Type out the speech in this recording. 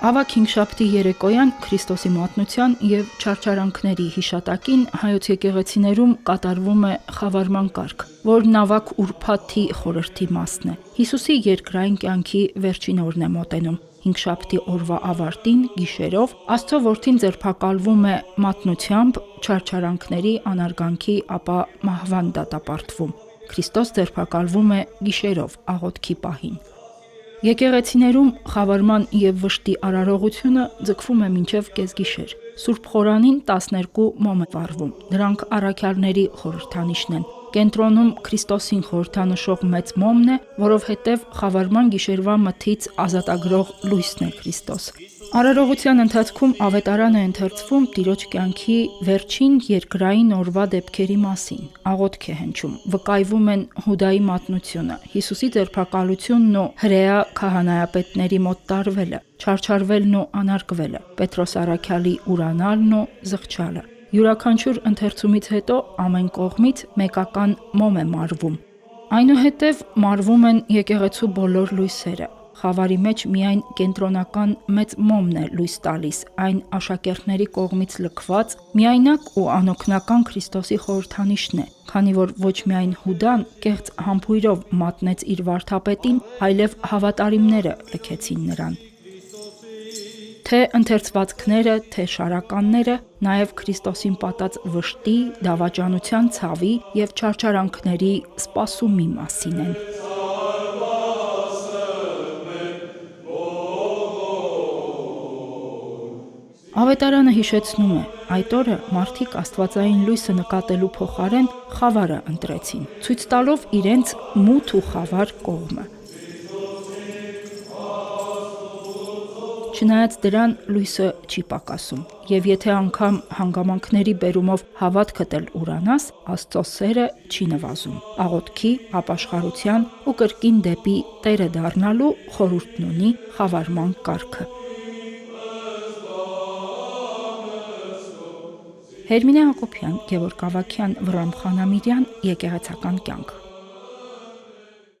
Ավագ հինգշաբթի երեկոյան Քրիստոսի մատնության և չարչարանքների հիշատակին հայոց եկեղեցիներում կատարվում է խավարման կարգ, որն ավագ ուրբաթի խորհրդի մասն է։ Հիսուսի երկրային կյանքի վերջին օրն է մոտենում։ Հինգշաբթի օրվա ավարտին գիշերով Աստծո որդին ձերբակալվում է մատնությամբ, չարչարանքների, անարգանքի, ապա մահվան դատապարտվում։ Քրիստոս ձերբակալվում է գիշերով աղոթքի պահին։ Եկեղեցիներում խավարման և վշտի արարողությունը ձգվում է մինչև կեսգիշեր։ Սուրբ խորանին 12 մոմ է վառվում։ Դրանք առաքյալների խորհրդանիշն են։ Կենտրոնում Քրիստոսին խորհրդանշող մեծ մոմն է, որովհետև խավարման գիշերվա մթից ազատագրող լույսն է Քրիստոս։ Արարողության ընթացքում ավետարան է ընթերցվում Տիրոջ կյանքի վերջին երկրային օրվա դեպքերի մասին։ Աղոթք է հնչում, վկայվում են Հուդայի մատնությունը, Հիսուսի ձերբակալությունն ու հրեա քահանայապետների մոտ տարվելը, չարչարվելն ու անարգվելը, Պետրոս առաքյալի ուրանալն ու զղջալը։ Յուրաքանչյուր ընթերցումից հետո ամեն կողմից մեկական մոմ է մարվում։ Այնուհետև մարվում են եկեղեցու բոլոր լույսերը։ Խավարի մեջ միայն կենտրոնական մեծ մոմն է լույս տալիս, այն աշակերտների կողմից լքված, միայնակ ու անօգնական Քրիստոսի խորհրդանիշն է, քանի որ ոչ միայն Հուդան կեղծ համբույրով մատնեց իր վարդապետին, այլև հավատարիմները լքեցին նրան։ Թե ընթերցվածքները, թե շարականները նաև Քրիստոսին պատած վշտի, դավաճանության ցավի և չարչարանքների սպասումի մասին են։ Ավետարանը հիշեցնում է, այդ օրը մարդիկ աստվածային լույսը նկատելու փոխարեն խավարը ընտրեցին, ցույց տալով իրենց մութ ու խավար կողմը։ Չնայած դրան լույսը չի պակասում, և եթե անգամ հանգամանքների բերումով հավատքդ էլ ուրանաս, Աստծո սերը չի նվազում։ Աղոթքի, ապաշխարության ու կրկին դեպի Տերը դառնալու խորհուրդն ունի խավարման կարգը։ Հերմինե Հակոբյան, Գևորգ Ավագյան, Վռամ Խանամիրյան, Եկեղեցական կյանք։